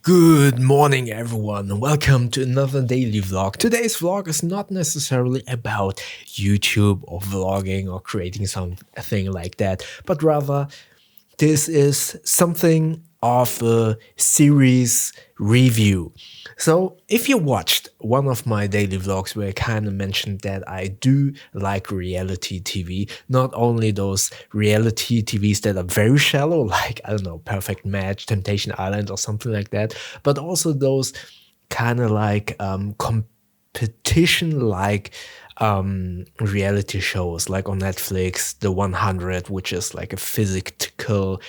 Good morning, everyone. Welcome to another daily vlog. Today's vlog is not necessarily about YouTube or vlogging or creating something like that, but rather this is something of a series review. So if you watched one of my daily vlogs where I kind of mentioned that I do like reality TV, not only those reality TVs that are very shallow, like, I don't know, Perfect Match, Temptation Island or something like that, but also those kind of like competition like reality shows like on Netflix, The 100, which is like a physical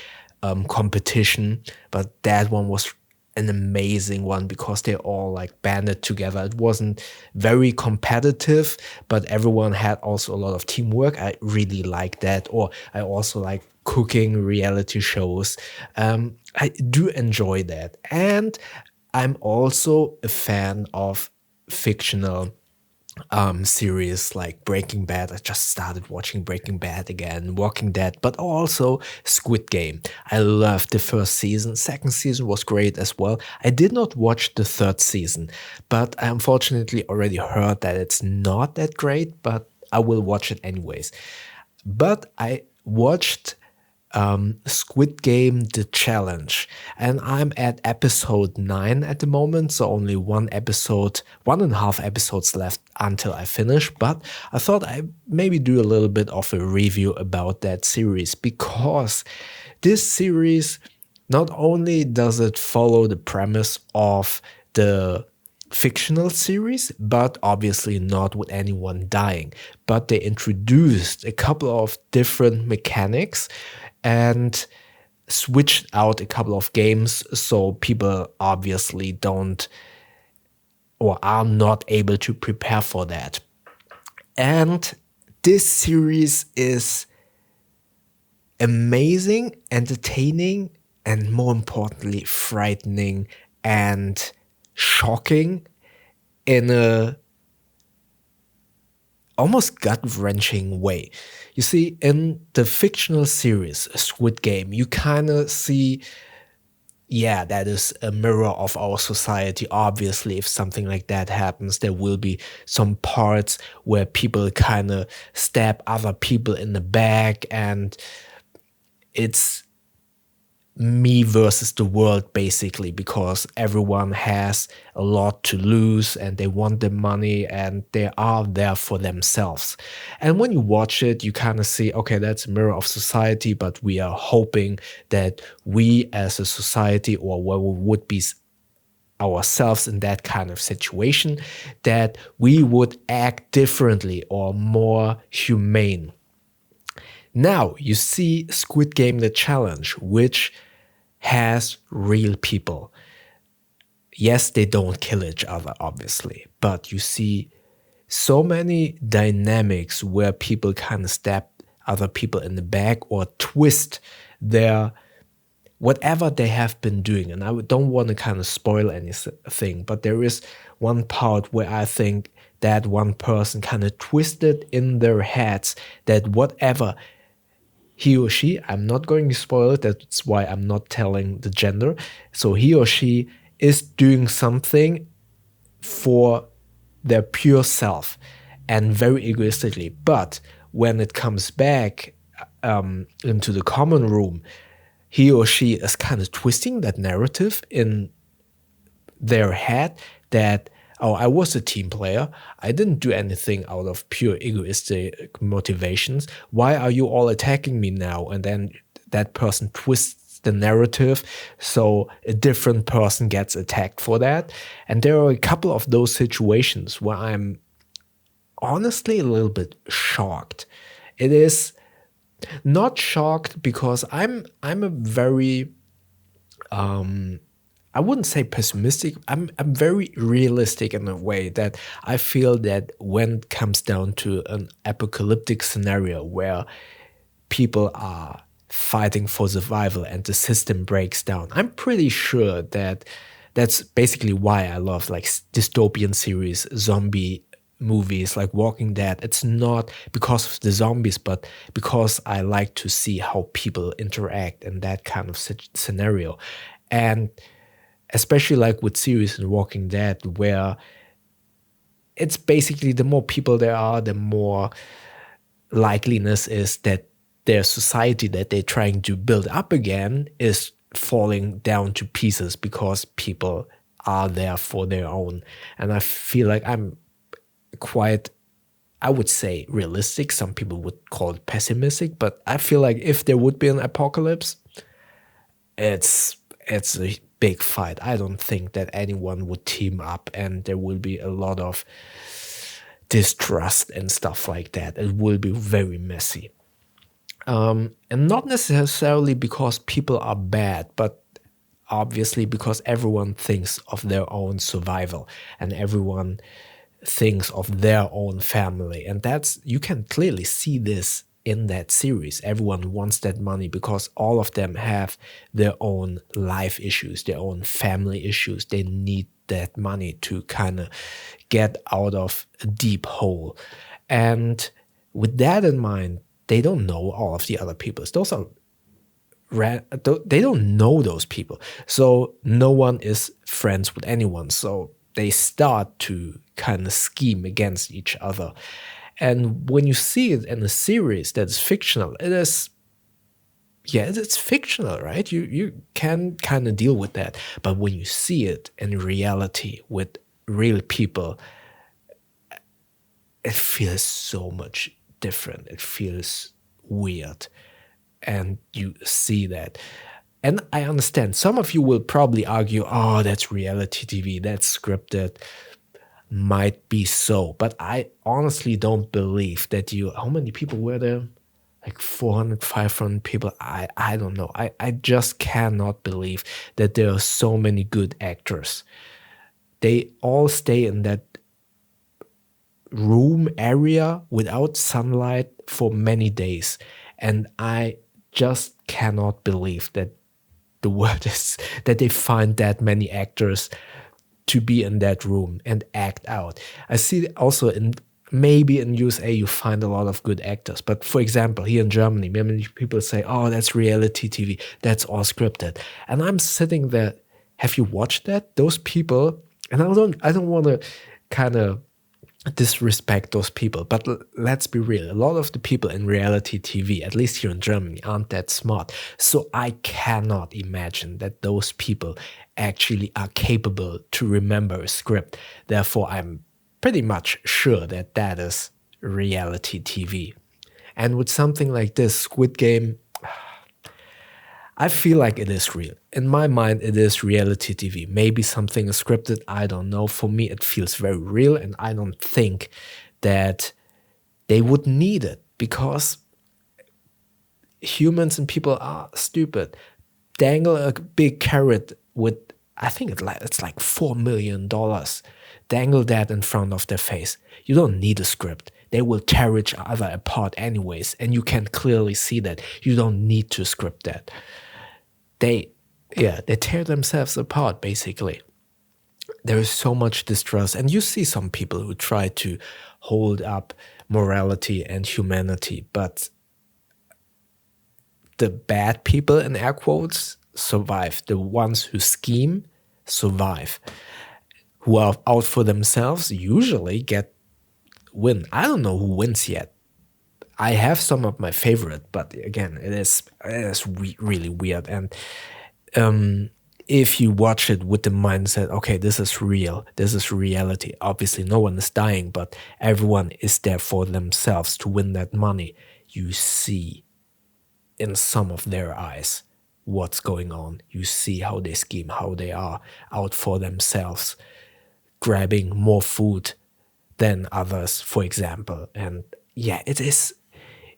competition, but that one was an amazing one because they all like banded together. It wasn't very competitive, but everyone had also a lot of teamwork. I really like that. Or I also like cooking reality shows. I do enjoy that. And I'm also a fan of fictional series like Breaking Bad. I just started watching Breaking Bad again, Walking Dead, but also Squid Game. I loved the first season. Second season was great as well. I did not watch the third season, but I unfortunately already heard that it's not that great, but I will watch it anyways. But I watched Squid Game The Challenge, and I'm at episode 9 at the moment, so only 1.5 episodes left until I finish. But I thought I maybe do a little bit of a review about that series, because this series, not only does it follow the premise of the fictional series, but obviously not with anyone dying. But they introduced a couple of different mechanics and switched out a couple of games so people obviously don't or are not able to prepare for that. And this series is amazing, entertaining, and more importantly, frightening and shocking in a almost gut-wrenching way. You see, in the fictional series Squid Game, you kind of see, yeah, that is a mirror of our society. Obviously, if something like that happens, there will be some parts where people kind of stab other people in the back, and it's me versus the world, basically, because everyone has a lot to lose and they want the money and they are there for themselves. And when you watch it, you kind of see, okay, that's a mirror of society, but we are hoping that we as a society, or where we would be ourselves in that kind of situation, that we would act differently or more humane. Now you see Squid Game The Challenge, which has real people. Yes, they don't kill each other, obviously, but you see so many dynamics where people kind of stab other people in the back or twist their whatever they have been doing. And I don't want to kind of spoil anything, but there is one part where I think that one person kind of twisted in their heads that whatever he or she, I'm not going to spoil it, that's why I'm not telling the gender. So he or she is doing something for their pure self and very egoistically. But when it comes back into the common room, he or she is kind of twisting that narrative in their head that, oh, I was a team player. I didn't do anything out of pure egoistic motivations. Why are you all attacking me now? And then that person twists the narrative so a different person gets attacked for that. And there are a couple of those situations where I'm honestly a little bit shocked. It is not shocked because I'm a very I wouldn't say pessimistic. I'm very realistic in a way that I feel that when it comes down to an apocalyptic scenario where people are fighting for survival and the system breaks down, I'm pretty sure that that's basically why I love like dystopian series, zombie movies like Walking Dead. It's not because of the zombies, but because I like to see how people interact in that kind of scenario. And especially like with series in Walking Dead, where it's basically the more people there are, the more likeliness is that their society that they're trying to build up again is falling down to pieces because people are there for their own. And I feel like I'm quite, I would say, realistic. Some people would call it pessimistic, but I feel like if there would be an apocalypse, it's a big fight. I don't think that anyone would team up, and there will be a lot of distrust and stuff like that. It will be very messy. And not necessarily because people are bad, but obviously because everyone thinks of their own survival and everyone thinks of their own family. And that's, you can clearly see this in that series. Everyone wants that money because all of them have their own life issues, their own family issues. They need that money to kind of get out of a deep hole. And with that in mind, they don't know all of the other people. Those are they don't know those people. So no one is friends with anyone. So they start to kind of scheme against each other. And when you see it in a series that is fictional, it is, yeah, it's fictional, right? You can kind of deal with that. But when you see it in reality with real people, it feels so much different. It feels weird. And you see that. And I understand some of you will probably argue, oh, that's reality TV, that's scripted. Might be so. But I honestly don't believe that how many people were there? Like 400, 500 people. I don't know. I just cannot believe that there are so many good actors. They all stay in that room area without sunlight for many days. And I just cannot believe that the word is that they find that many actors to be in that room and act out. I see also maybe in USA you find a lot of good actors. But for example, here in Germany, many people say, oh, that's reality TV. That's all scripted. And I'm sitting there, have you watched that? Those people, and I don't want to kind of disrespect those people, but let's be real, a lot of the people in reality TV, at least here in Germany, aren't that smart. So I cannot imagine that those people actually are capable to remember a script. Therefore, I'm pretty much sure that that is reality TV. And with something like this, Squid Game, I feel like it is real. In my mind, it is reality TV. Maybe something is scripted, I don't know. For me, it feels very real, and I don't think that they would need it because humans and people are stupid. Dangle a big carrot with, I think it's like $4 million. Dangle that in front of their face. You don't need a script. They will tear each other apart anyways, and you can clearly see that. You don't need to script that. They tear themselves apart, basically. There is so much distrust. And you see some people who try to hold up morality and humanity, but the bad people, in air quotes, survive. The ones who scheme survive. Who are out for themselves usually win. I don't know who wins yet. I have some of my favorite, but again, it is really weird. And if you watch it with the mindset, okay, this is real, this is reality. Obviously, no one is dying, but everyone is there for themselves to win that money. You see in some of their eyes what's going on. You see how they scheme, how they are out for themselves, grabbing more food than others, for example. And yeah, it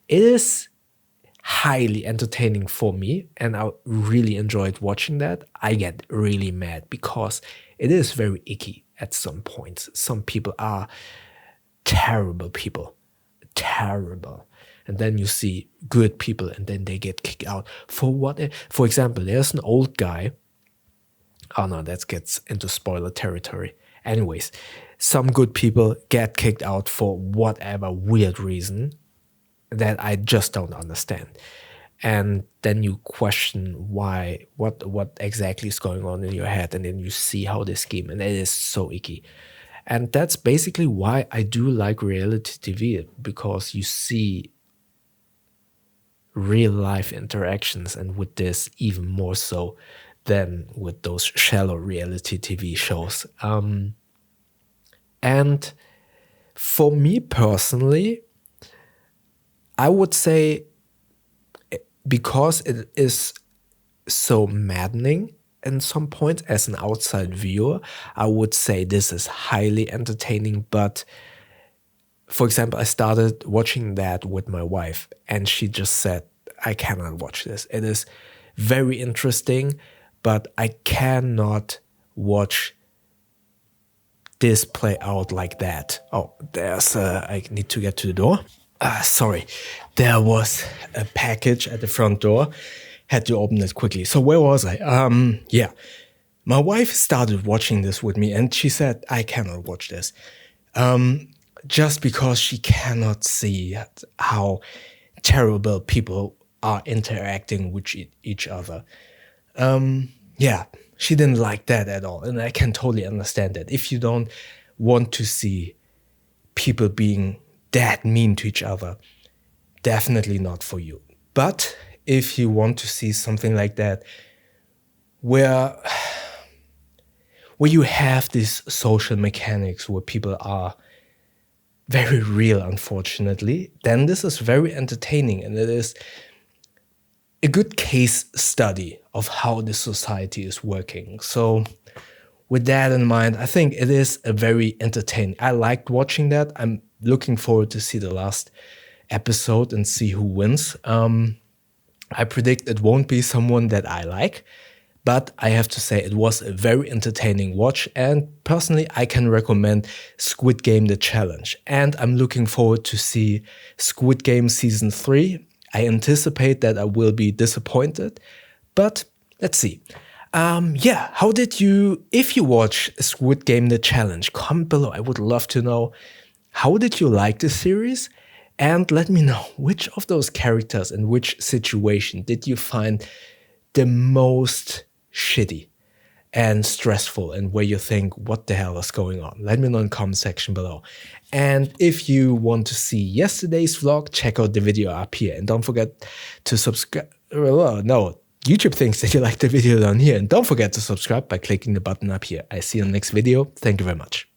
is highly entertaining for me, and I really enjoyed watching that. I get really mad because it is very icky at some points. Some people are terrible people. Terrible. And then you see good people, and then they get kicked out. For what? For example, there's an old guy. Oh no, that gets into spoiler territory. Anyways, some good people get kicked out for whatever weird reason that I just don't understand. And then you question why, what exactly is going on in your head, and then you see how they scheme, and it is so icky. And that's basically why I do like reality TV, because you see real life interactions, and with this even more so than with those shallow reality TV shows. And for me personally, I would say, because it is so maddening in some points as an outside viewer, I would say this is highly entertaining. But for example, I started watching that with my wife, and she just said, I cannot watch this. It is very interesting, but I cannot watch this play out like that. Oh, I need to get to the door. Sorry, there was a package at the front door. Had to open it quickly. So where was I? Yeah, my wife started watching this with me, and she said, I cannot watch this. Just because she cannot see how terrible people are interacting with each other. Yeah, she didn't like that at all. And I can totally understand that. If you don't want to see people being that mean to each other, definitely not for you. But if you want to see something like that, where you have these social mechanics where people are very real, unfortunately, then this is very entertaining, and it is a good case study of how the society is working. So with that in mind, I think it is a very entertaining. I liked watching that. I'm looking forward to see the last episode and see who wins. I predict it won't be someone that I like, but I have to say it was a very entertaining watch, and personally I can recommend Squid Game The Challenge. And I'm looking forward to see Squid Game Season 3. I anticipate that I will be disappointed, but let's see. Yeah, how did you, if you watch Squid Game The Challenge, comment below. I would love to know, how did you like the series? And let me know, which of those characters and which situation did you find the most shitty and stressful, and where you think, what the hell is going on? Let me know in the comment section below. And if you want to see yesterday's vlog, check out the video up here. And don't forget to subscribe. No, YouTube thinks that you like the video down here. And don't forget to subscribe by clicking the button up here. I see you in the next video. Thank you very much.